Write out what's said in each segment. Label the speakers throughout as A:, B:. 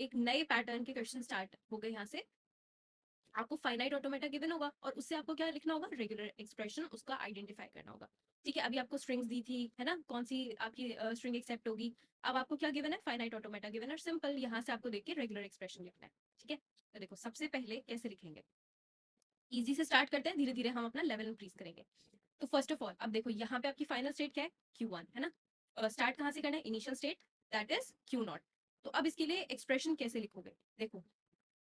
A: एक नए पैटर्न के क्वेश्चन स्टार्ट हो गए यहाँ से। आपको फाइनाइट ऑटोमेटा गिवन होगा और उससे आपको क्या लिखना होगा, रेगुलर एक्सप्रेशन उसका आइडेंटिफाई करना होगा। ठीक है, अभी आपको स्ट्रिंग्स दी थी है ना, कौन सी आपकी स्ट्रिंग एक्सेप्ट होगी। अब आपको क्या गिवन है, फाइनाइट ऑटोमेटा गिवन है, सिंपल यहाँ से आपको देख के रेगुलर एक्सप्रेशन लिखना है। ठीक है, तो देखो सबसे पहले कैसे लिखेंगे, इजी से स्टार्ट करते हैं, धीरे धीरे हम अपना लेवल इंक्रीज करेंगे। तो फर्स्ट ऑफ ऑल अब देखो यहाँ पे आपकी फाइनल स्टेट क्या है, Q1 है ना। स्टार्ट कहाँ से करना है, initial state that is Q0। तो अब इसके लिए एक्सप्रेशन कैसे लिखोगे, देखो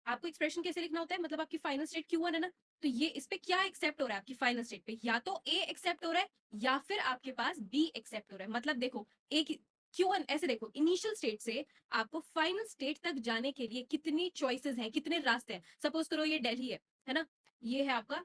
A: आपको एक्सप्रेशन कैसे लिखना होता है, मतलब आपकी फाइनल स्टेट Q1 है ना, तो ये इस पे क्या एक्सेप्ट हो रहा है आपकी फाइनल स्टेट पे, या तो A एक्सेप्ट हो रहा है या फिर आपके पास B एक्सेप्ट हो रहा है। मतलब देखो एक Q1 ऐसे देखो, इनिशियल स्टेट से आपको फाइनल स्टेट तक जाने के लिए कितनी चॉइसेस हैं, कितने रास्ते हैं। सपोज करो ये दिल्ली है ना, ये है आपका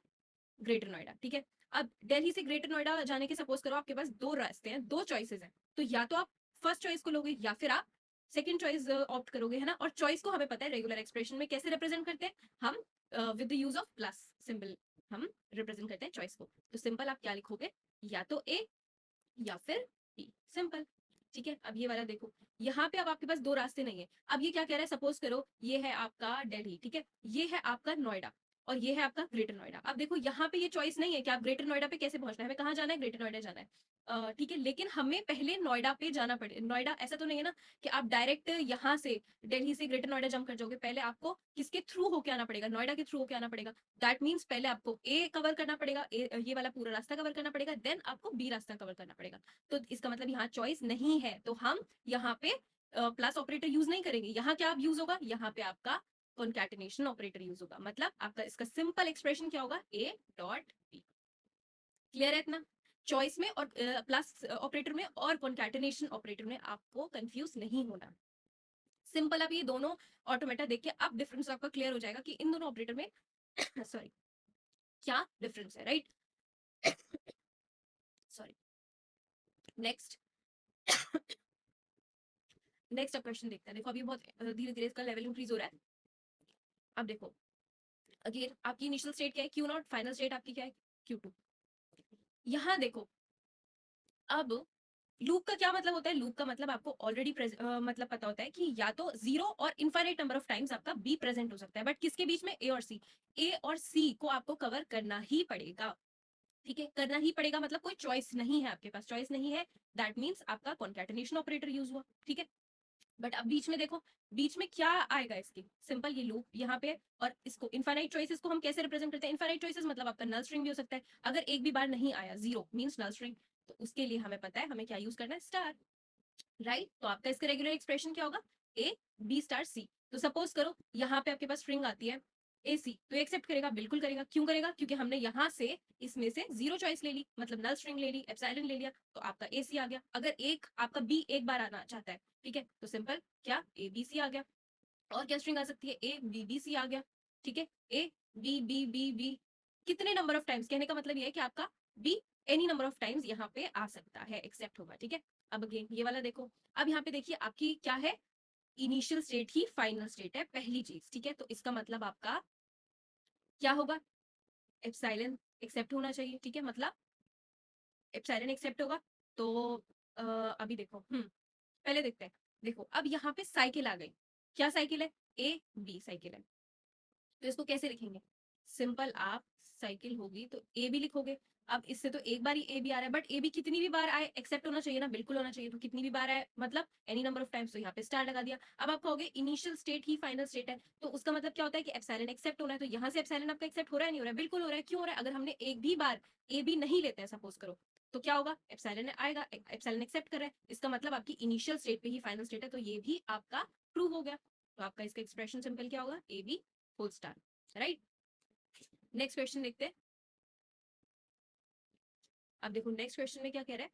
A: ग्रेटर नोएडा। ठीक है, अब दिल्ली से ग्रेटर नोएडा जाने के सपोज करो आपके पास दो रास्ते हैं, दो चॉइसेस हैं, तो या तो आप फर्स्ट चॉइस को लोगे या फिर आप सेकंड चॉइस ऑप्ट करोगे, है ना। और चॉइस को हमें पता है रेगुलर एक्सप्रेशन में कैसे रिप्रेजेंट करते हैं हम, with the use of plus symbol हम रिप्रेजेंट करते हैं चॉइस को। तो सिंपल आप क्या लिखोगे, या तो ए या फिर बी, सिंपल। ठीक है, अब ये वाला देखो, यहाँ पे अब आपके पास दो रास्ते नहीं है। अब ये क्या कह रहा है, सपोज करो ये है आपका दिल्ली, ठीक है, ये है आपका नोएडा और ये है आपका ग्रेटर नोएडा। अब देखो यहाँ पे ये चॉइस नहीं है कि आप ग्रेटर नोएडा पे कैसे पहुंचना है, हमें कहाँ जाना है, ग्रेटर नोएडा जाना है। ठीक है, लेकिन हमें पहले नोएडा पे जाना पड़े। नोएडा ऐसा तो नहीं है ना कि आप डायरेक्ट यहाँ से दिल्ली से ग्रेटर नोएडा जंप कर जाओगे, पहले आपको किसके थ्रू होके आना पड़ेगा, नोएडा के थ्रू होके आना पड़ेगा। दैट मीन्स पहले आपको ए कवर करना पड़ेगा, ये वाला पूरा रास्ता कवर करना पड़ेगा, देन आपको बी रास्ता कवर करना पड़ेगा। तो इसका मतलब यहाँ चॉइस नहीं है, तो हम यहाँ पे प्लस ऑपरेटर यूज नहीं करेंगे। यहाँ क्या आप यूज होगा, यहाँ पे आपका कॉन्कैटिनेशन ऑपरेटर यूज होगा। मतलब आपका इसका सिंपल एक्सप्रेशन क्या होगा, ए डॉट बी। क्लियर है इतना, चॉइस में और प्लस ऑपरेटर में और कॉन्कैटिनेशन ऑपरेटर में आपको कंफ्यूज नहीं होना। सिंपल, अब ये दोनों ऑटोमेटा देख के अब डिफरेंस आपका क्लियर हो जाएगा कि इन दोनों ऑपरेटर में सॉरी क्या डिफरेंस है, राइट। सॉरी, नेक्स्ट नेक्स्ट अब क्वेश्चन देखते हैं। देखो अभी बहुत धीरे धीरे इसका लेवल इंक्रीज हो रहा है। अब देखो अगेन आपकी इनिशियल स्टेट क्या है, Q0, फाइनल स्टेट आपकी क्या है, Q2। यहाँ देखो अब लूप का क्या मतलब होता है, लूप का मतलब आपको ऑलरेडी मतलब पता होता है कि या तो जीरो और इनफाइनाइट नंबर ऑफ टाइम्स आपका बी प्रेजेंट हो सकता है, बट किसके बीच में, ए और सी। ए और सी को आपको कवर करना ही पड़ेगा। ठीक है, करना ही पड़ेगा मतलब कोई चॉइस नहीं है, आपके पास चॉइस नहीं है, दैट मीन्स आपका कॉन्कैटिनेशन ऑपरेटर यूज हुआ। ठीक है, बट अब बीच में देखो, बीच में क्या आएगा इसके, सिंपल ये लूप यहाँ पे, और इसको इनफाइनाइट चॉइसेस को हम कैसे रिप्रेजेंट करते हैं, इनफाइनाइट चॉइसेस मतलब आपका नल स्ट्रिंग भी हो सकता है, अगर एक भी बार नहीं आया, जीरो मींस नल स्ट्रिंग, तो उसके लिए हमें पता है हमें क्या यूज करना है, स्टार, राइट। तो आपका इसका रेगुलर एक्सप्रेशन क्या होगा, ए बी स्टार सी। तो सपोज करो यहाँ पे आपके पास स्ट्रिंग आती है ए सी, तो एक्सेप्ट करेगा, बिल्कुल करेगा। क्यों करेगा, क्योंकि हमने यहाँ से इसमें से जीरो चॉइस ले ली, मतलब नल स्ट्रिंग ले ली, एप्सिलॉन ले लिया, तो आपका ए सी आ गया। अगर एक आपका बी एक बार आना चाहता है, ठीक है, तो सिंपल क्या, ए बी सी आ गया। और क्या स्ट्रिंग आ सकती है, ए बी बी सी आ गया। ठीक है, A B B B B, कितने नंबर ऑफ टाइम्स, कहने का मतलब ये है कि आपका B any number of times यहाँ पे आ सकता है, एक्सेप्ट होगा। ठीक है, अब अगेन ये वाला देखो, अब यहाँ पे देखिए आपकी क्या है, इनिशियल स्टेट ही फाइनल स्टेट है, पहली चीज। ठीक है, तो इसका मतलब आपका क्या होगा, एप्सिलॉन एक्सेप्ट होना चाहिए। ठीक है, मतलब एप्सिलॉन एक्सेप्ट होगा। तो अभी देखो पहले देखते हैं। देखो अब यहाँ पे साइकिल आ गई, क्या साइकिल है, ए बी साइकिल है, तो इसको कैसे लिखेंगे, सिंपल आप साइकिल होगी तो ए भी लिखोगे। अब इससे तो एक बार ही ए भी आ रहा है, बट ए भी कितनी भी बार आए एक्सेप्ट होना चाहिए ना, बिल्कुल होना चाहिए। तो कितनी भी बार आए मतलब एनी नंबर ऑफ टाइम्स, तो यहाँ पे स्टार लगा दिया। अब आप कहोगे इनिशियल स्टेट ही फाइनल स्टेट है, तो उसका मतलब क्या होता है कि एप्सिलॉन एक्सेप्ट होना है, तो यहाँ से एप्सिलॉन आपका एक्सेप्ट हो रहा है नहीं हो रहा है, बिल्कुल हो रहा है। क्यों हो रहा है, अगर हमने एक भी बार ए बी नहीं लेते हैं सपोज करो, तो क्या होगा, एप्सिलॉन आएगा, एप्सिलॉन एक्सेप्ट कर रहा है, इसका मतलब आपकी इनिशियल स्टेट पे ही फाइनल स्टेट है, तो ये भी आपका प्रूव हो गया। तो आपका इसका एक्सप्रेशन सिंपल क्या होगा, A B whole star, right. Next question देखते हैं। अब देखो नेक्स्ट क्वेश्चन में क्या कह रहा है,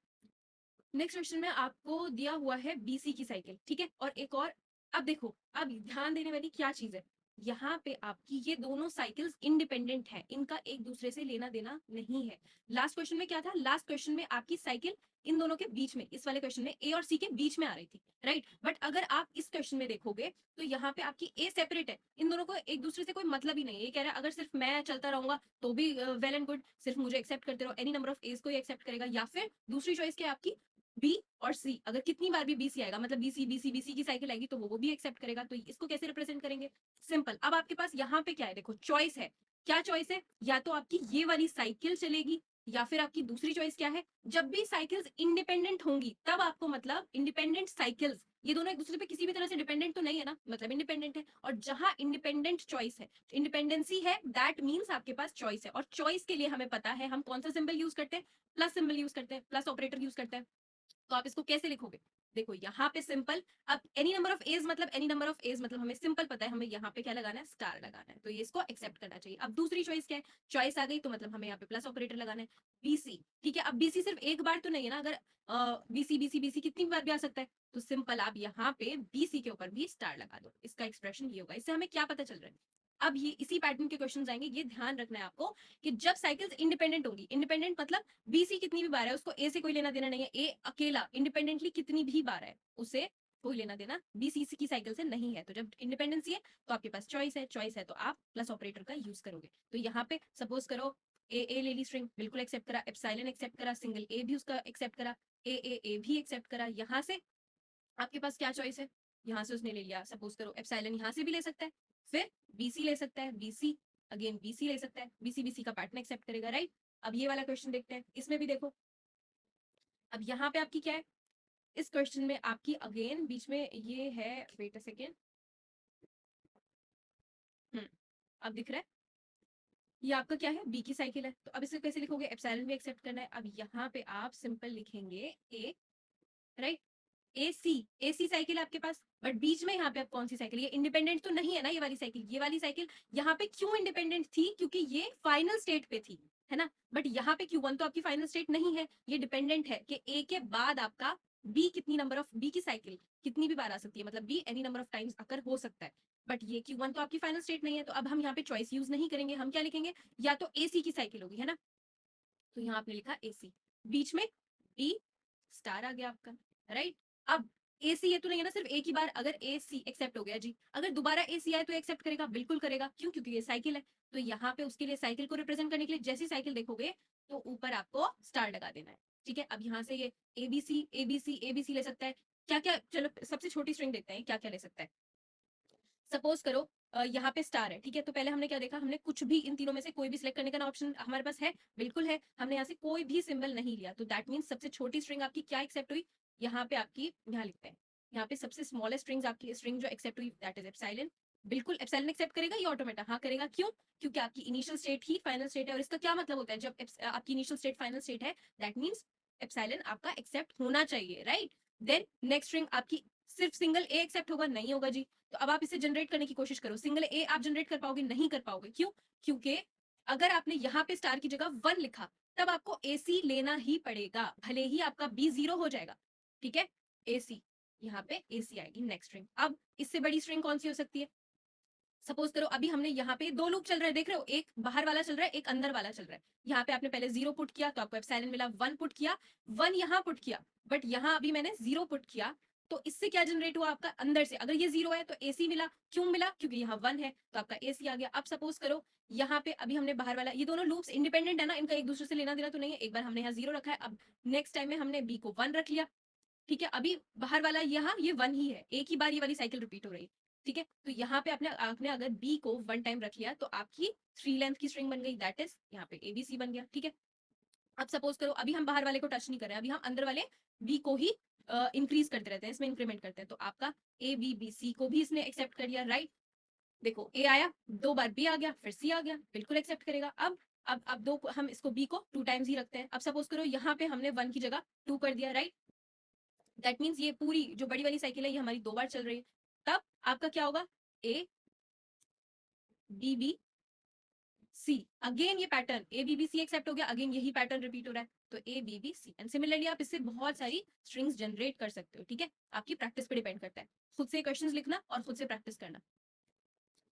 A: नेक्स्ट क्वेश्चन में आपको दिया हुआ है बीसी की साइकिल, ठीक है, और एक और। अब देखो अब ध्यान देने वाली क्या चीज है, यहाँ पे आपकी ये दोनों साइकिल्स इंडिपेंडेंट है, इनका एक दूसरे से लेना देना नहीं है। लास्ट क्वेश्चन में क्या था, लास्ट क्वेश्चन में आपकी साइकिल इन दोनों के बीच में, इस वाले क्वेश्चन में ए और सी के बीच में आ रही थी, राइट। बट अगर आप इस क्वेश्चन में देखोगे तो यहाँ पे आपकी ए सेपरेट है, इन दोनों को एक दूसरे से कोई मतलब ही नहीं है। ये कह रहा है अगर सिर्फ मैं चलता रहूंगा तो भी वेल एंड गुड, सिर्फ मुझे एक्सेप्ट करते रहो, एनी नंबर ऑफ एज को ही एक्सेप्ट करेगा। या फिर दूसरी चॉइस क्या है आपकी, बी और सी, अगर कितनी बार भी बी सी आएगा मतलब बी सी की साइकिल आएगी तो वो भी एक्सेप्ट करेगा। तो इसको कैसे रिप्रेजेंट करेंगे? सिंपल। अब आपके पास यहाँ पे क्या है, देखो चॉइस है। क्या चॉइस है? या तो आपकी ये वाली साइकिल चलेगी या फिर आपकी दूसरी चॉइस क्या है, जब भी साइकिल्स इंडिपेंडेंट होंगी तब आपको, मतलब इंडिपेंडेंट साइकिल्स, ये दोनों एक दूसरे पे किसी भी तरह से डिपेंडेंट तो नहीं है ना, मतलब इंडिपेंडेंट है। और जहां इंडिपेंडेंट चॉइस है, इंडिपेंडेंसी है, दैट मींस आपके पास चॉइस है। और चॉइस के लिए हमें पता है हम कौन सा सिंबल यूज करते हैं, प्लस सिंबल यूज करते हैं, प्लस ऑपरेटर यूज करते हैं। तो आप इसको कैसे लिखोगे? देखो यहाँ पे सिंपल, अब एनी नंबर ऑफ एज मतलब एनी नंबर ऑफ एज मतलब हमें सिंपल पता है, हमें यहाँ पे क्या लगाना है, स्टार लगाना है। तो ये इसको एक्सेप्ट करना चाहिए। अब दूसरी चॉइस क्या है, चॉइस आ गई तो मतलब हमें यहाँ पे प्लस ऑपरेटर लगाना है, बीसी। ठीक है, अब बीसी सिर्फ एक बार तो नहीं है ना, अगर बीसी बीसी बीसी कितनी बार भी आ सकता है, तो सिंपल आप यहाँ पे बीसी के ऊपर भी स्टार लगा दो। इसका एक्सप्रेशन ये होगा। इससे हमें क्या पता चल रहा है? अब ये इसी पैटर्न के क्वेश्चन आएंगे, ये ध्यान रखना है आपको कि जब साइकिल्स इंडिपेंडेंट होंगी, इंडिपेंडेंट मतलब बीसी कितनी भी बार है उसको ए से कोई लेना देना नहीं है, ए अकेला इंडिपेंडेंटली कितनी भी बार है उसे कोई लेना देना बीसी की साइकिल से नहीं है। तो जब इंडिपेंडेंसी है तो आपके पास चॉइस है तो आप प्लस ऑपरेटर का यूज करोगे। तो यहाँ पे सपोज करो ए ले ली स्ट्रिंग, बिल्कुल एक्सेप्ट करा, एप्सिलॉन एक्सेप्ट करा, सिंगल ए भी उसका एक्सेप्ट करा, ए भी एक्सेप्ट करा। यहाँ से आपके पास क्या चॉइस है, यहाँ से उसने ले लिया, सपोज करो एप्सिलॉन यहाँ से भी ले सकता है, फिर बीसी ले सकता है, बीसी अगेन बीसी ले सकता है, बीसी का पैटर्न एक्सेप्ट करेगा, राइट। अब ये वाला क्वेश्चन देखते हैं, इसमें भी देखो। अब यहाँ पे आपकी क्या है, इस क्वेश्चन में आपकी अगेन बीच में ये है, वेट अ सेकेंड, अब दिख रहा है, ये आपका क्या है, बी की साइकिल है। तो अब इसे कैसे लिखोगे, एप्सिलॉन भी एक्सेप्ट करना है। अब यहाँ पे आप सिंपल लिखेंगे ए, राइट, ए सी साइकिल आपके पास, बट बीच में यहाँ पे आप कौन सी साइकिल, ये इंडिपेंडेंट तो नहीं है ना, ये वाली साइकिल, ये वाली साइकिल यहाँ पे क्यों इंडिपेंडेंट थी, क्योंकि ये फाइनल स्टेट पे थी, है ना। बट यहाँ पे Q1 तो आपकी फाइनल स्टेट नहीं है, ये डिपेंडेंट है कि ए के बाद आपका बी कितनी नंबर ऑफ, बी की साइकिल कितनी भी बार आ सकती है, मतलब B any number of times आकर हो सकता है। बट ये Q1 तो आपकी फाइनल स्टेट नहीं है, तो अब हम यहाँ पे चॉइस यूज नहीं करेंगे, हम क्या लिखेंगे, या तो ए सी की साइकिल होगी, है ना। तो यहाँ आपने लिखा ए सी, बीच में बी स्टार आ गया आपका, राइट। अब ए सी ये तो नहीं है ना सिर्फ एक ही बार, अगर ए सी एक्सेप्ट हो गया जी, अगर दोबारा ए सी आए तो एक्सेप्ट करेगा, बिल्कुल करेगा, क्यों, क्योंकि ये साइकिल है। तो यहाँ पे उसके लिए साइकिल को रिप्रेजेंट करने के लिए जैसी साइकिल देखोगे तो ऊपर आपको स्टार लगा देना है, ठीक है। अब यहाँ से ये एबीसी एबीसी एबीसी ले सकता है, क्या क्या, चलो सबसे छोटी स्ट्रिंग देखते हैं क्या क्या ले सकता है। सपोज करो यहाँ पे स्टार है, ठीक है। तो पहले हमने क्या देखा, हमने कुछ भी इन तीनों में से कोई भी सिलेक्ट करने का ऑप्शन हमारे पास है, बिल्कुल है, हमने यहाँ से कोई भी सिंबल नहीं लिया, तो दैट मीन सबसे छोटी स्ट्रिंग आपकी क्या एक्सेप्ट हुई, यहाँ पे आपकी, यहाँ लिखते हैं, यहाँ पे सबसे स्मॉलेस्ट स्ट्रिंग आपकी स्ट्रिंग जो एक्सेप्ट हुई दैट इज एप्सिलॉन। बिल्कुल एप्सिलॉन एक्सेप्ट करेगा ये ऑटोमेटा, हाँ करेगा, क्यों, क्योंकि आपकी इनिशियल स्टेट ही फाइनल स्टेट है। और इसका क्या मतलब होता है, जब आपकी इनिशियल स्टेट फाइनल स्टेट है दैट मीन्स एप्सिलॉन आपका एक्सेप्ट होना चाहिए, राइट। देन नेक्स्ट स्ट्रिंग आपकी सिर्फ सिंगल ए एक्सेप्ट होगा, नहीं होगा जी। तो अब आप इसे जनरेट करने की कोशिश करो, सिंगल ए आप जनरेट कर पाओगे, नहीं कर पाओगे, क्यों, क्योंकि अगर आपने यहाँ पे स्टार की जगह 1 लिखा तब आपको AC लेना ही पड़ेगा, भले ही आपका B 0 हो जाएगा, ठीक है। AC, यहाँ पे AC आएगी नेक्स्ट स्ट्रिंग। अब इससे बड़ी स्ट्रिंग कौन सी हो सकती है, सपोज करो अभी हमने यहाँ पे 2 लूप चल रहे हैं, देख रहे हो, एक बाहर वाला चल रहा है, एक अंदर वाला चल रहा है। यहाँ पे आपने पहले 0 पुट किया तो आपको एप्सिलॉन मिला, 1 पुट किया, 1 यहाँ पुट किया, बट यहाँ अभी मैंने 0 पुट किया, तो इससे क्या जनरेट हुआ आपका अंदर से, अगर ये 0 है तो AC मिला, क्यों मिला, क्योंकि यहाँ 1 है तो आपका AC आ गया। अब सपोज करो यहाँ पे अभी हमने बाहर वाला, ये दोनों लूप्स इंडिपेंडेंट है ना, इनका एक दूसरे से लेना देना तो नहीं है, एक बार हमने यहाँ 0 रखा है, अब नेक्स्ट टाइम में हमने B को 1 रख लिया, ठीक है। अभी बाहर वाला यहाँ ये 1 ही है, एक ही बार ये वाली साइकिल रिपीट हो रही है, ठीक है। तो यहाँ पे आपने आपने अगर बी को 1 टाइम रख लिया तो आपकी 3 लेंथ की स्ट्रिंग बन गई, दैट इज यहाँ पे ABC बन गया, ठीक है। अब सपोज करो अभी हम बाहर वाले को टच नहीं कर रहे हैं, अभी हम अंदर वाले बी को ही इंक्रीज करते रहते हैं, इसमें इंक्रीमेंट करते हैं, तो आपका ABBC को भी इसने एक्सेप्ट कर लिया, राइट। देखो ए आया, 2 बार बी आ गया, फिर सी आ गया, बिल्कुल एक्सेप्ट करेगा। अब दो हम इसको बी को 2 टाइम्स ही रखते हैं। अब सपोज करो यहाँ पे हमने 1 की जगह 2 कर दिया, राइट। दैट मीन्स ये पूरी जो बड़ी वाली साइकिल है ये हमारी 2 बार चल रही है, तब आपका क्या होगा, ABBC, अगेन ये पैटर्न ABBC एक्सेप्ट हो गया, अगेन यही पैटर्न रिपीट हो रहा है, तो ABBC। एंड सिमिलरली आप इससे बहुत सारी स्ट्रिंग्स जनरेट कर सकते हो, ठीक है। आपकी प्रैक्टिस पे डिपेंड करता है, खुद से क्वेश्चंस लिखना और खुद से प्रैक्टिस करना।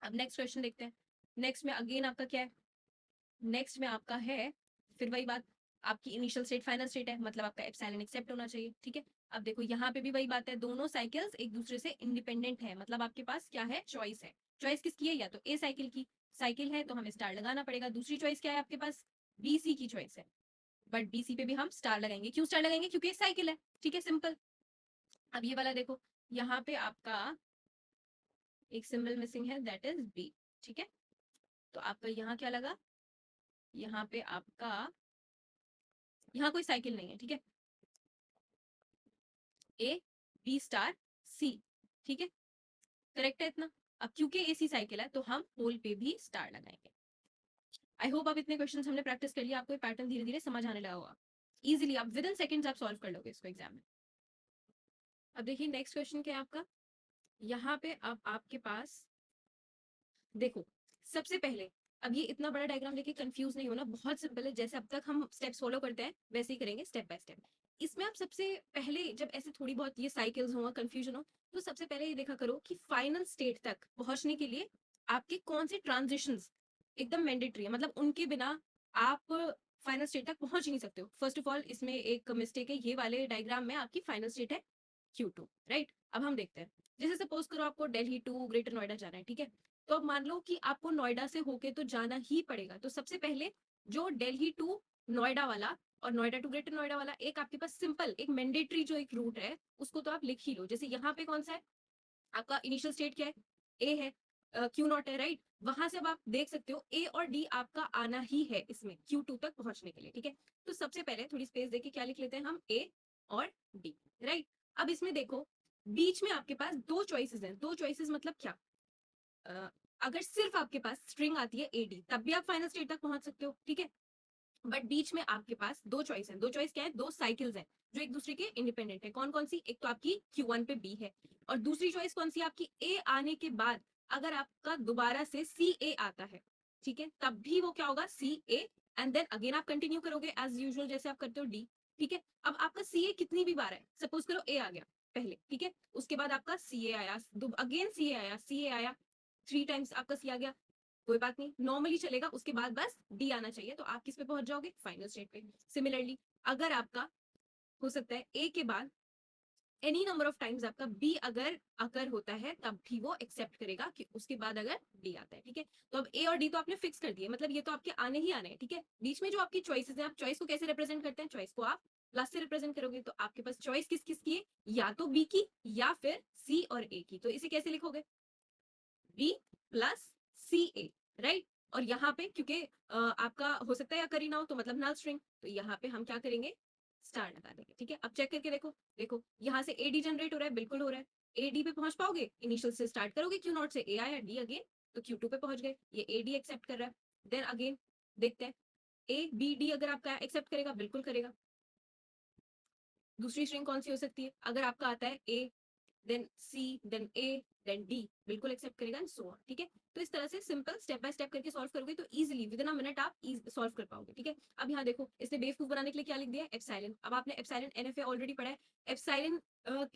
A: अब नेक्स्ट क्वेश्चन देखते हैं। नेक्स्ट में अगेन आपका क्या है, नेक्स्ट में आपका है फिर वही बात, आपकी इनिशियल स्टेट फाइनल स्टेट है, मतलब आपका एप्सिलॉन एक्सेप्ट होना चाहिए, ठीक है। अब देखो यहाँ पे भी वही बात है, दोनों साइकिल्स एक दूसरे से इंडिपेंडेंट है, मतलब आपके पास क्या है, चॉइस है। चॉइस किसकी है, या तो A साइकिल की साइकिल है तो हमें स्टार लगाना पड़ेगा, दूसरी चॉइस क्या है आपके पास, BC की चॉइस है, बट बी सी पे भी हम स्टार लगाएंगे। क्यों स्टार लगाएंगे? क्योंकि साइकिल है, ठीक है, सिंपल। अब ये वाला देखो, यहाँ पे आपका एक सिंबल मिसिंग है, दैट इज बी, ठीक है। तो आपका यहाँ क्या लगा? यहाँ पे आपका, यहाँ कोई साइकिल नहीं है, ठीक है। ए बी स्टार सी, ठीक है, करेक्ट है इतना। अब क्योंकि ए सी साइकिल है तो हम होल पे भी स्टार लगाएंगे। आई होप आप इतने क्वेश्चन हमने प्रैक्टिस कर लिया, आपको ये पैटर्न धीरे धीरे समझ आने लगा होगा। इजीली आप विद इन सेकंड्स आप सॉल्व कर लोगे इसको एग्जाम में। अब देखिए नेक्स्ट क्वेश्चन क्या है आपका। यहाँ पे अब आपके पास देखो, सबसे पहले, अब ये इतना बड़ा डायग्राम लेके कंफ्यूज नहीं होना, बहुत सिंपल है, जैसे अब तक हम स्टेप्स फॉलो करते हैं वैसे ही करेंगे स्टेप बाय स्टेप। इसमें आप सबसे पहले जब ऐसे थोड़ी बहुत ये साइकिल्स हो, कंफ्यूजन हो, तो सबसे पहले ये देखा करो कि फाइनल स्टेट तक पहुंचने के लिए आपके कौन से ट्रांजिशंस एकदम मैंडेटरी है, मतलब उनके बिना आप फाइनल स्टेट तक पहुंच ही नहीं सकते हो। फर्स्ट ऑफ ऑल इसमें एक मिस्टेक है, ये वाले डायग्राम में आपकी फाइनल स्टेट है Q2, राइट। अब हम देखते हैं, जैसे सपोज करो आपको दिल्ली टू ग्रेटर नोएडा जाना है, ठीक है। तो अब मान लो कि आपको नोएडा से होके तो जाना ही पड़ेगा, तो सबसे पहले जो दिल्ली टू नोएडा वाला और नोएडा टू ग्रेटर नोएडा वाला एक आपके पास सिंपल एक मैंडेटरी जो एक रूट है, उसको तो आप लिख ही लो। जैसे यहाँ पे कौन सा है आपका इनिशियल स्टेट, क्या है? ए है, Q0 है, राइट। वहां से अब आप देख सकते हो ए और डी आपका आना ही है इसमें Q2 तक पहुंचने के लिए, ठीक है। तो सबसे पहले थोड़ी स्पेस देके क्या लिख लेते हैं हम, ए और डी, राइट। अब इसमें देखो, बीच में आपके पास दो चॉइसेस हैं। दो चॉइसेस मतलब क्या? अगर सिर्फ आपके पास स्ट्रिंग आती है एडी, तब भी आप फाइनल स्टेट तक पहुंच सकते हो, ठीक है। बट बीच में आपके पास दो चॉइस है। दो चॉइस क्या है? दो साइकिल्स हैं जो एक दूसरे के इंडिपेंडेंट है। कौन कौन सी? एक तो आपकी Q1 पे बी है, और दूसरी चॉइस कौन सी? आपकी ए आने के बाद अगर आपका दोबारा से सी ए आता है, ठीक है, तब भी वो क्या होगा? सी ए, एंड देन अगेन आप कंटिन्यू करोगे एज यूजुअल जैसे आप करते हो डी, ठीक है। अब आपका सी ए कितनी भी बार है, सपोज करो ए आ गया पहले, ठीक है, उसके बाद आपका सी ए आया, अगेन सी ए आया, सी ए आया, 3 टाइम्स आपका सी आ गया, कोई बात नहीं, नॉर्मली चलेगा। उसके बाद बस डी आना चाहिए, तो आप किस पे पहुंच जाओगे? फाइनल स्टेट पे। सिमिलरली अगर आपका हो सकता है ए के बाद एनी नंबर ऑफ टाइम्स आपका बी अगर अकर होता है, तब भी वो एक्सेप्ट करेगा कि उसके बाद अगर डी आता है, ठीक है। तो अब ए और डी तो आपने फिक्स कर दिए, मतलब ये तो आपके आने ही आने हैं, ठीक है। बीच में जो आपकी चॉइसेस हैं, आप चॉइस को कैसे रिप्रेजेंट करते हैं? चॉइस को आप प्लस से रिप्रेजेंट करोगे, तो आपके पास चॉइस किस किस की है? या तो बी की या फिर सी और ए की। तो इसे कैसे लिखोगे? बी प्लस सी ए, राइट। और यहाँ पे क्योंकि आपका हो सकता है या करी ना हो, तो मतलब नल स्ट्रिंग, तो यहाँ पे हम क्या करेंगे? स्टार लगा देंगे, ठीक है। अब चेक करके देखो, देखो यहाँ से एडी जनरेट हो रहा है, बिल्कुल हो रहा है। एडी पे पहुंच पाओगे? इनिशियल से स्टार्ट करोगे Q0 से, ए आया, डी अगेन, तो Q2 पे पहुंच गए। ये एडी एक्सेप्ट कर रहा है, देन अगेन देखते हैं ए बी डी अगर आपका एक्सेप्ट करेगा, बिल्कुल करेगा। दूसरी स्ट्रिंग कौन सी हो सकती है? अगर आपका आता है A then C then A then D, बिल्कुल एक्सेप्ट करेगा, एंड सो ऑन, ठीक है। तो इस तरह से सिंपल स्टेप बाय स्टेप करके सॉल्व करोगे तो easily with in a minute आप सॉल्व कर पाओगे, ठीक है। अब यहाँ देखो, इसने बेवकूफ बनाने के लिए क्या लिख दिया है? एप्सिलॉन। अब आपने एप्सिलॉन एनएफए ऑलरेडी पढ़ा है। एप्सिलॉन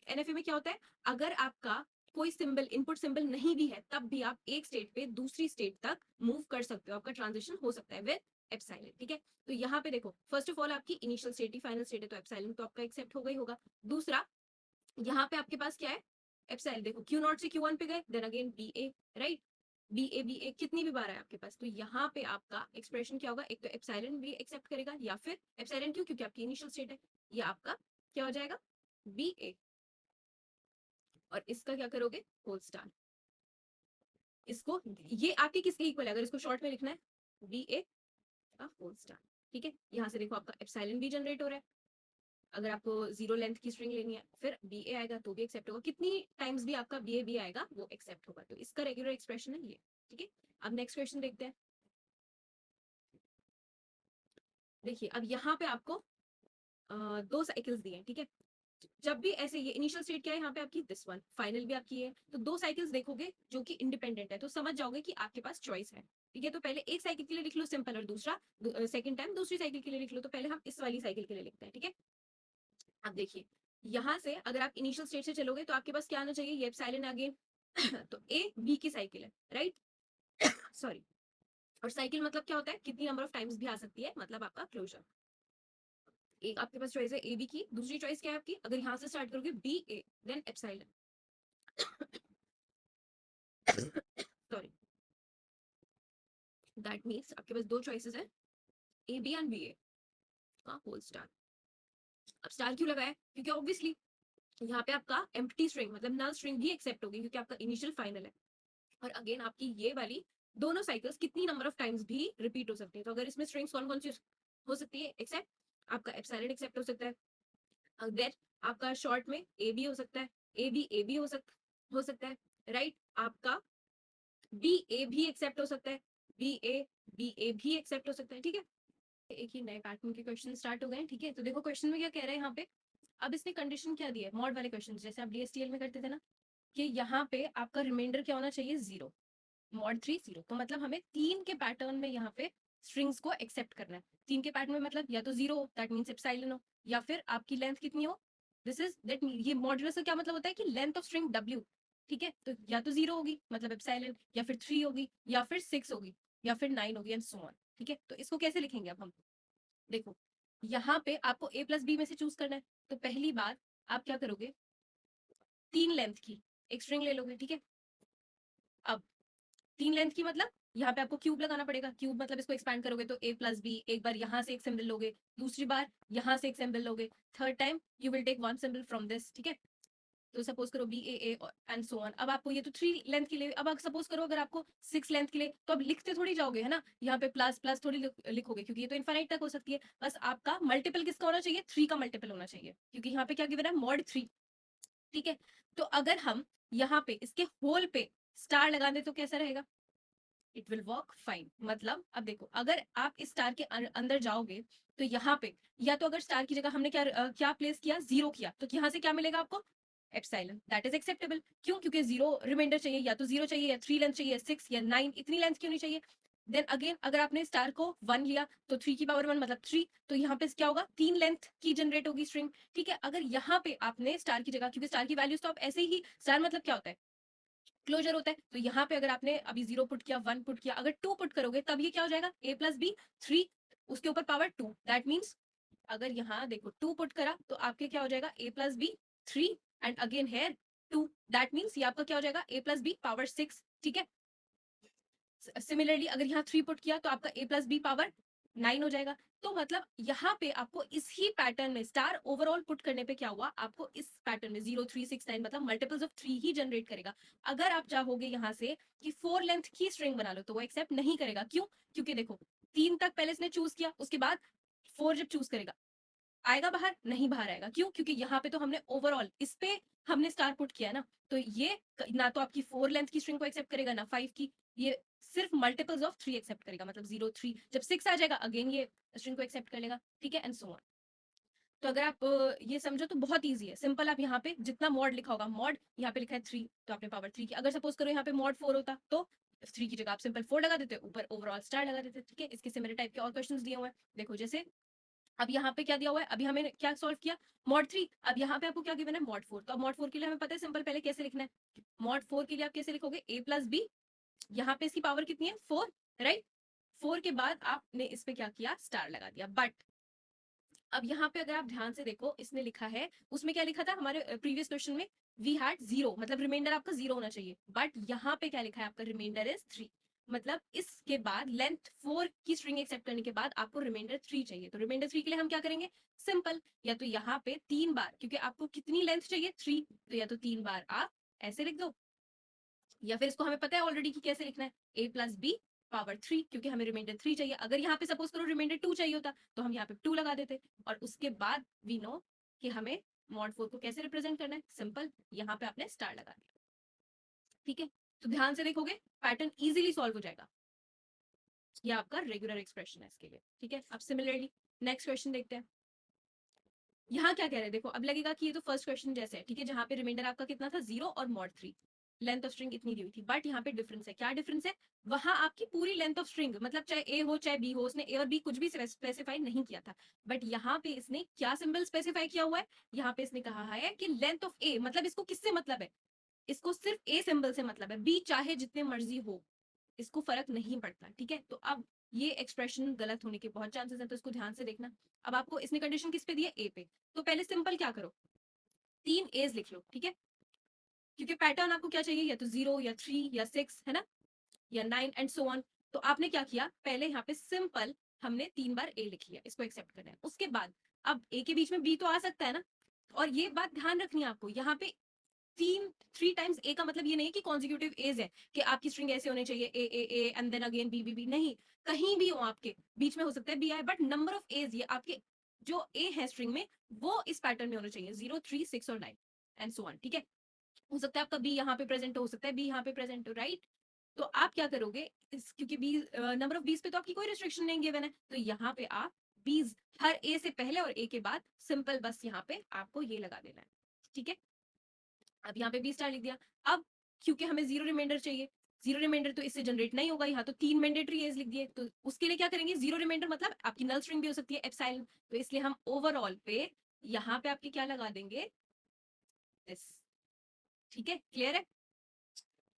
A: एनएफए में क्या होता है? अगर आपका कोई सिंबल इनपुट सिंबल नहीं भी है, तब भी आप एक स्टेट पे दूसरी स्टेट तक मूव कर सकते हो, आपका ट्रांजिशन हो सकता है विद एप्सिलॉन, ठीक है। तो यहाँ पे देखो, फर्स्ट ऑफ ऑल आपकी इनिशियल स्टेट ही फाइनल स्टेट है, तो एप्सिलॉन तो आपका एक्सेप्ट हो गई होगा। दूसरा, यहाँ पे आपके पास क्या है? एप्सिलॉन। देखो Q0 से Q1 पे गए, देन अगेन बी ए, राइट। बी ए कितनी भी बार है आपके पास, तो यहाँ पे आपका एक्सप्रेशन क्या होगा? एक तो एप्सिलॉन भी एक्सेप्ट करेगा, या फिर एप्सिलॉन क्यों? क्योंकि आपकी इनिशियल स्टेट है। ये आपका क्या हो जाएगा? बी ए, और इसका क्या करोगे? Whole star. इसको, ये आपके किसके इक्वल है अगर इसको शॉर्ट में लिखना है? बी ए का होल स्टार, ठीक है। यहाँ से देखो आपका एप्सिलॉन भी जनरेट हो रहा है। अगर आपको 0 लेंथ की स्ट्रिंग लेनी है, फिर बी ए आएगा तो भी एक्सेप्ट होगा। कितनी टाइम्स भी आपका बी ए बी आएगा वो एक्सेप्ट होगा। तो इसका रेगुलर एक्सप्रेशन है ये, ठीक है। अब नेक्स्ट क्वेश्चन देखते हैं। देखिए अब यहाँ पे आपको दो साइकिल्स दिए हैं, ठीक है। जब भी ऐसे, ये इनिशियल स्टेट क्या है यहाँ पे आपकी? This one. फाइनल भी आपकी है, तो दो साइकिल्स देखोगे जो कि इंडिपेंडेंट है, तो समझ जाओगे कि आपके पास चॉइस है, ठीक है। तो पहले एक साइकिल के लिए लिख लो सिंपल, और दूसरा सेकंड टाइम दूसरी साइकिल के लिए लिख लो। तो पहले हम इस वाली साइकिल के लिए लिखते हैं, ठीक है। अब देखिए, यहाँ से अगर आप इनिशियल स्टेट से चलोगे तो आपके पास क्या आना चाहिए? ये एप्सिलॉन अगेन तो ए बी की साइकिल है, राइट। सॉरी। और साइकिल मतलब क्या होता है? कितनी नंबर ऑफ टाइम्स भी आ सकती है, मतलब आपका क्लोजर। एक आपके पास चॉइस है ए बी की, दूसरी चॉइस क्या है आपकी? अगर यहाँ से स्टार्ट करोगे B A then epsilon, sorry, that means आपके पास दो चॉइसेस है, A B and B A. का होल स्टार। अब स्टार क्यों लगाया, क्योंकि ऑब्वियसली यहाँ पे आपका एम्प्टी स्ट्रिंग मतलब नल स्ट्रिंग भी एक्सेप्ट होगी, क्योंकि आपका इनिशियल फाइनल है। और अगेन आपकी ये वाली दोनों साइकिल्स कितनी नंबर ऑफ टाइम्स भी रिपीट हो सकती है। तो अगर इसमें स्ट्रिंग्स कौन कौन सी हो सकती है, एक्सेप्ट आपका एप्सिलॉन एक्सेप्ट हो सकता है, देन आपका शॉर्ट में ए बी हो सकता है, ए बी हो सकता है, राइट। आपका बी ए भी एक्सेप्ट हो सकता है, बी ए भी एक्सेप्ट हो सकता है, ठीक है। एक ही नए पैटर्न के क्वेश्चन स्टार्ट हो गए, ठीक है। तो देखो क्वेश्चन में क्या कह रहे हैं यहाँ पे, अब इसने कंडीशन क्या दी है, मॉड वाले क्वेश्चन जैसे आप डीएसटीएल में करते थे ना, कि यहाँ पे आपका रिमाइंडर क्या होना चाहिए, 0, मॉड 3 0। तो मतलब हमें 3 के पैटर्न में यहाँ पे स्ट्रिंग्स को एक्सेप्ट करना है। 3 के पैटर्न में मतलब या तो 0 हो, दैट मींस एप्सिलॉन हो, या फिर आपकी लेंथ कितनी हो, दिस इज दैट मीन ये मॉड्यूलस का क्या मतलब होता है कि लेंथ ऑफ स्ट्रिंग w, ठीक है। तो या तो 0 होगी मतलब एप्सिलॉन, या फिर 3 होगी, या फिर 6 होगी, या फिर 9 होगी एंड सो ऑन, ठीक है। तो इसको कैसे लिखेंगे अब हम, देखो यहाँ पे आपको a प्लस बी में से चूज करना है। तो पहली बार आप क्या करोगे, 3 लेंथ की एक स्ट्रिंग ले लोगे, ठीक है। अब 3 लेंथ की मतलब यहाँ पे आपको क्यूब लगाना पड़ेगा, क्यूब मतलब इसको एक्सपैंड करोगे तो a प्लस बी, एक बार यहाँ से एक सिंबल लोगे, दूसरी बार यहाँ से एक सिंबल लोगे, third time you will take one symbol from this, ठीक है। तो सपोज करो B A and so on. अब आपको ये तो 3 लेंथ के लिए, अब सपोज करो अगर आपको 6 लेंथ के लिए, तो अब लिखते थोड़ी जाओगे, है ना, यहाँ पे प्लस प्लस थोड़ी लिखोगे, क्योंकि ये तो इनफाइनाइट तक हो सकती है। बस आपका मल्टीपल किसका होना चाहिए, 3 का मल्टीपल होना चाहिए, क्योंकि यहाँ पे क्या गिवन है, मॉड 3, ठीक है। तो अगर हम यहाँ पे इसके होल पे स्टार लगा दे तो कैसा रहेगा, इट विल वर्क फाइन। मतलब अब देखो अगर आप इस स्टार के अंदर जाओगे तो यहाँ पे या तो अगर स्टार की जगह हमने क्या प्लेस किया, 0 किया, तो यहाँ से क्या मिलेगा आपको, एप्सिलॉन, दैट इज एक्सेप्टेबल। क्यों, क्योंकि 0 रिमाइंडर चाहिए, या तो 0 चाहिए, या 3 लेंथ चाहिए, 6 या 9, इतनी लेंथ क्यों नहीं चाहिए। देन अगेन अगर आपने स्टार को 1 लिया तो 3 की पावर 1 मतलब 3, तो यहाँ पे क्या होगा, 3 लेंथ की जनरेट होगी स्ट्रिंग, ठीक है। अगर यहाँ पे आपने स्टार की जगह, क्योंकि स्टार की वैल्यूज तो आप ऐसे ही, स्टार मतलब क्या होता है, क्लोजर होता है, तो यहाँ पे अगर आपने अभी 0 पुट किया, 1 पुट किया, अगर 2 पुट करोगे तब ये क्या हो जाएगा, a प्लस बी 3, उसके ऊपर पावर 2, दैट मीन्स अगर यहाँ देखो 2 पुट करा तो आपके क्या हो जाएगा, a plus B 3 and again here 2, that means ये आपका क्या हो जाएगा, a प्लस बी पावर 6, ठीक है। सिमिलरली अगर यहाँ 3 पुट किया तो आपका a प्लस बी पावर 9 हो जाएगा। तो मतलब यहाँ पे आपको इस ही पैटर्न में स्टार ओवरऑल पुट करने पे क्या हुआ, आपको इस पैटर्न में 0 3 6 9 मतलब मल्टीपल्स ऑफ 3 ही जनरेट करेगा। अगर आप चाहोगे यहाँ से कि 4 लेंथ की स्ट्रिंग बना लो तो वो एक्सेप्ट नहीं करेगा। क्यों, क्योंकि देखो 3 तक पहले इसने चूज किया, उसके बाद 4 जब चूज करेगा आएगा बाहर, नहीं बाहर आएगा। क्यों, क्योंकि यहाँ पे तो हमने ओवरऑल इस पे हमने स्टार पुट किया है ना, तो ये ना तो आपकी 4 लेंथ की स्ट्रिंग को एक्सेप्ट करेगा ना 5 की, ये सिर्फ मल्टीपल्स ऑफ 3 एक्सेप्ट करेगा, मतलब 0 3, जब 6 आ जाएगा अगेन ये स्ट्रिंग को एक्सेप्ट कर लेगा, ठीक है, एंड सो ऑन। तो अगर आप ये समझो तो बहुत ईजी है, सिंपल। आप यहाँ पे जितना मॉड लिखा होगा, मॉड यहाँ पे लिखा है 3 तो आपने पावर 3 की, अगर सपोज करो यहाँ पे मॉड 4 होता तो 3 की जगह आप सिंपल 4 लगा देते, ऊपर ओवरऑल स्टार लगा देते, ठीक है। इसके सिमिलर टाइप के और क्वेश्चंस दिए हुए हैं, देखो जैसे अब यहाँ पे क्या दिया हुआ है, अभी हमें क्या सॉल्व किया, मॉड 3, अब यहाँ पे आपको क्या गिवन है, मॉड 4। तो अब मॉड 4 के लिए हमें पता है सिंपल पहले कैसे लिखना है, मॉड 4 के लिए आप कैसे लिखोगे, a प्लस बी, यहाँ पे इसकी पावर कितनी है 4, राइट। 4 के बाद आपने इस पे क्या किया, स्टार लगा दिया। बट अब यहाँ पे अगर आप ध्यान से देखो इसने लिखा है, उसमें क्या लिखा था हमारे प्रीवियस क्वेश्चन में, वी हैड 0 मतलब रिमाइंडर आपका 0 होना चाहिए, बट यहाँ पे क्या लिखा है, आपका रिमाइंडर इज 3, मतलब इसके बाद लेंथ 4 की स्ट्रिंग एक्सेप्ट करने के बाद आपको रिमाइंडर 3 चाहिए। तो रिमाइंडर 3 के लिए हम क्या करेंगे, सिंपल, या तो यहाँ पे 3 बार, क्योंकि आपको कितनी लेंथ चाहिए 3, तो या तो 3 बार आप ऐसे लिख दो, या फिर इसको हमें पता है ऑलरेडी कि कैसे लिखना है, a प्लस बी पावर 3, क्योंकि हमें रिमाइंडर 3 चाहिए। अगर यहाँ पे सपोज करो रिमाइंडर 2 चाहिए होता तो हम यहाँ पे 2 लगा देते, और उसके बाद वी नो कि हमें मॉड 4 को कैसे रिप्रेजेंट करना है, सिंपल, यहाँ पे आपने स्टार लगा दिया, ठीक है। तो ध्यान से देखोगे पैटर्न इजीली सॉल्व हो जाएगा, ये आपका रेगुलर एक्सप्रेशन है इसके लिए, ठीक है। अब सिमिलरली नेक्स्ट क्वेश्चन देखते हैं, यहाँ क्या कह रहे हैं, देखो अब लगेगा कि ये तो फर्स्ट क्वेश्चन जैसे है, ठीक है, जहाँ पे रिमाइंडर आपका कितना था 0 और मॉड 3, लेंथ ऑफ स्ट्रिंग इतनी दी हुई थी, बट यहाँ पे डिफरेंस है, क्या डिफरेंस है, वहां आपकी पूरी लेंथ ऑफ स्ट्रिंग मतलब चाहे ए हो चाहे बी हो, उसने ए और बी कुछ भी स्पेसिफाई नहीं किया था, बट यहाँ पे इसने क्या सिंबल स्पेसिफाई किया हुआ है, यहाँ पे इसने कहा है कि लेंथ ऑफ ए, मतलब इसको किससे मतलब है, इसको सिर्फ ए सिंबल से मतलब है, बी चाहे जितने मर्जी हो इसको फर्क नहीं पड़ता, ठीक है। तो अब ये एक्सप्रेशन गलत होने के बहुत चांसेस हैं, तो इसको ध्यान से देखना। अब आपको इसने कंडीशन किस पे दी है, ए पे, तो पहले सिंपल क्या करो, 3 एज लिख लो, ठीक है, क्योंकि पैटर्न आपको क्या चाहिए, या तो 0 या 3 या 6, है ना, या 9 एंड सो ऑन। तो आपने क्या किया, पहले यहाँ पे सिंपल हमने 3 बार ए लिख लिया, इसको एक्सेप्ट करना है। उसके बाद अब ए के बीच में बी तो आ सकता है ना, और ये बात ध्यान रखनी है आपको, यहाँ पे थ्री टाइम्स ए का मतलब ये नहीं कि कॉन्जिक्यूटिव एज है कि आपकी स्ट्रिंग ऐसे होने चाहिए A A A and then again B B B, नहीं, कहीं भी हो आपके बीच में हो सकता है बी आए, बट नंबर ऑफ एज ये आपके जो ए है स्ट्रिंग में वो इस पैटर्न में होना चाहिए 0 3 6 और 9 एंड सो ऑन, ठीक है। हो सकता है आपका बी यहाँ पे प्रेजेंट हो सकता है बी यहाँ पे प्रेजेंट हो, राइट। तो आप क्या करोगे क्योंकि बी नंबर ऑफ बीस पे तो आपकी कोई रिस्ट्रिक्शन नहीं गिवन है, तो यहाँ पे आप बीस हर ए से पहले और ए के बाद सिंपल बस यहाँ पे आपको ये लगा देना है, ठीक है। अब यहाँ पे बी स्टार लिख दिया। अब क्योंकि हमें जीरो रिमाइंडर चाहिए, जीरो रिमाइंडर तो इससे जनरेट नहीं होगा, यहाँ तो 3 मैंडेटरी एज लिख दिए, तो उसके लिए क्या करेंगे, जीरो रिमाइंडर मतलब आपकी नल स्ट्रिंग भी हो सकती है एप्सिलॉन, तो इसलिए हम ओवरऑल पे यहाँ पे आपके क्या लगा देंगे, दिस, ठीक है। क्लियर है,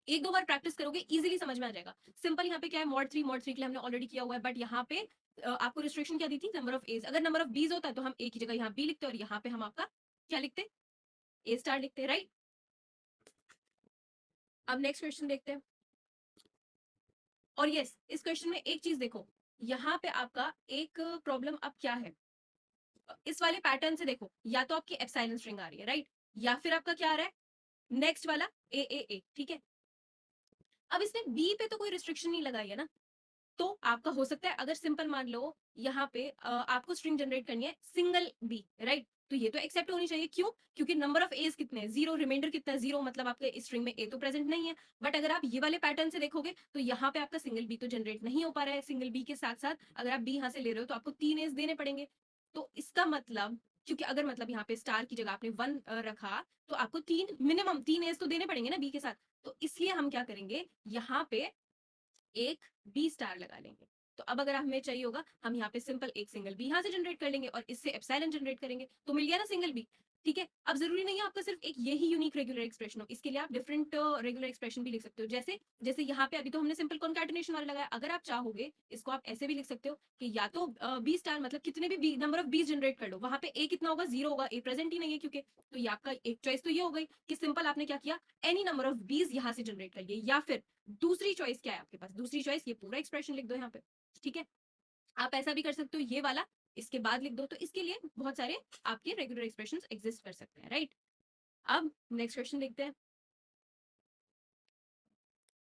A: एक दो बार प्रैक्टिस करोगे इजीली समझ में आ जाएगा। सिंपल यहाँ पे क्या है, मॉड थ्री के लिए हमने ऑलरेडी किया हुआ है, बट यहाँ पे आपको रिस्ट्रिक्शन क्या दी थी, नंबर ऑफ एज। अगर नंबर ऑफ बीज होता है तो हम एक ही जगह यहाँ बी लिखते और यहाँ पे हम आपका क्या लिखते, ए स्टार लिखते, राइट। अब नेक्स्ट क्वेश्चन देखते हैं। और यस, इस क्वेश्चन में एक चीज देखो, यहाँ पे आपका एक प्रॉब्लम अब क्या है, इस वाले पैटर्न से देखो, या तो आपकी एप्सिलॉन स्ट्रिंग आ रही है, राइट, या फिर आपका क्या आ रहा है नेक्स्ट वाला ए ए ए, ठीक है। अब इसमें बी पे तो कोई रिस्ट्रिक्शन नहीं लगाई है ना, तो आपका हो सकता है अगर सिंपल मान लो यहाँ पे आपको स्ट्रिंग जनरेट करनी है सिंगल बी, राइट, तो ये तो एक्सेप्ट होनी चाहिए, क्यों, क्योंकि नंबर ऑफ एज कितने हैं, जीरो, रिमाइंडर कितना है, जीरो, मतलब आपके स्ट्रिंग में ए तो प्रेजेंट नहीं है। बट अगर आप ये वाले पैटर्न से देखोगे तो यहाँ पे आपका सिंगल बी तो जनरेट नहीं हो पा रहा है, सिंगल बी के साथ साथ अगर आप बी यहाँ से ले रहे हो तो आपको 3 एज देने पड़ेंगे। तो इसका मतलब, क्योंकि अगर मतलब यहाँ पे स्टार की जगह आपने 1 रखा, तो आपको मिनिमम 3 एज तो देने पड़ेंगे ना बी के साथ, तो इसलिए हम क्या करेंगे, यहाँ पे एक बी स्टार लगा लेंगे। तो अब अगर हमें चाहिए होगा, हम यहाँ पे सिंपल एक सिंगल बी यहाँ से जनरेट कर लेंगे और इससे एप्सिलॉन जनरेट करेंगे, तो मिल गया ना सिंगल बी, ठीक है। अब जरूरी नहीं है आपका सिर्फ एक यही यूनिक रेगुलर एक्सप्रेशन हो, इसके लिए आप डिफरेंट रेगुलर एक्सप्रेशन भी लिख सकते हो। जैसे जैसे यहाँ पे अभी तो हमने सिंपल कॉन्कैटिनेशन वाला लगाया, अगर आप चाहोगे इसको आप ऐसे भी लिख सकते हो कि या तो बी स्टार मतलब कितने भी नंबर ऑफ बीस जनरेट कर लो, वहां पे ए कितना होगा, जीरो होगा, ए प्रेजेंट ही नहीं है क्योंकि, तो ये आपका एक चॉइस तो ये हो गई कि सिंपल आपने क्या किया, एनी नंबर ऑफ बीस यहाँ से जनरेट कर लिए, या फिर दूसरी चॉइस क्या है आपके पास, दूसरी चॉइस ये पूरा एक्सप्रेशन लिख दो यहाँ पे, ठीक है। आप ऐसा भी कर सकते हो, ये वाला इसके बाद लिख दो, तो इसके लिए बहुत सारे आपके रेगुलर एक्सप्रेशन एग्जिस्ट कर सकते हैं, राइट। अब नेक्स्ट क्वेश्चन देखते हैं।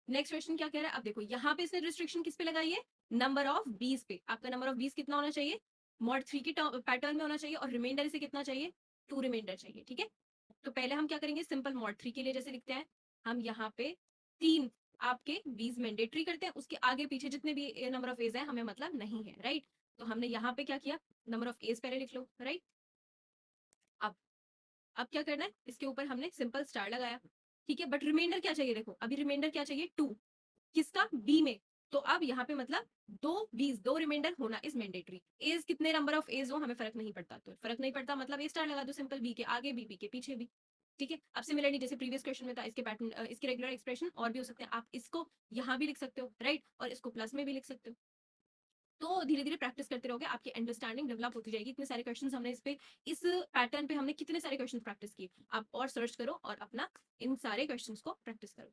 A: नेक्स्ट क्वेश्चन क्या कह रहा है, अब देखो यहाँ पे इसने रिस्ट्रिक्शन किस पे लगाई है, नंबर ऑफ बीस पे। आपका नंबर ऑफ बीस कितना होना चाहिए, मॉड थ्री के पैटर्न में होना चाहिए, और रिमाइंडर से कितना चाहिए, 2 रिमाइंडर चाहिए, ठीक है। तो पहले हम क्या करेंगे, सिंपल मॉड थ्री के लिए जैसे लिखते हैं, हम यहाँ पे 3 आपके बीस मैंडेटरी करते हैं, उसके आगे पीछे जितने भी नंबर ऑफ एज है हमें मतलब नहीं है, राइट। तो हमने यहाँ पे क्या किया, नंबर ऑफ एज पहले लिख लो, राइट। अब अब क्या करना है, इसके ऊपर हमने सिंपल स्टार लगाया, ठीक है। बट रिमाइंडर क्या चाहिए, देखो अभी रिमाइंडर क्या चाहिए, 2, किसका, बी में। तो अब यहाँ पे मतलब दो रिमाइंडर होना इज मैंडेटरी, एज कितने नंबर ऑफ एज हो हमें फर्क नहीं पड़ता, तो फर्क नहीं पड़ता मतलब ए स्टार लगा दो सिंपल, बी के आगे बी, बी के पीछे भी, ठीक है। अब सिमिलरली जैसे प्रीवियस क्वेश्चन में था, इसके पैटर्न इसके रेगुलर एक्सप्रेशन और भी हो सकते हैं, आप इसको यहाँ भी लिख सकते हो, राइट, और इसको प्लस में भी लिख सकते हो। तो धीरे धीरे प्रैक्टिस करते रहोगे, आपकी अंडरस्टैंडिंग डेवलप होती जाएगी। इतने सारे क्वेश्चंस हमने इस पैटर्न पे हमने कितने सारे क्वेश्चन प्रैक्टिस किए, आप और सर्च करो और अपना इन सारे क्वेश्चंस को प्रैक्टिस करो।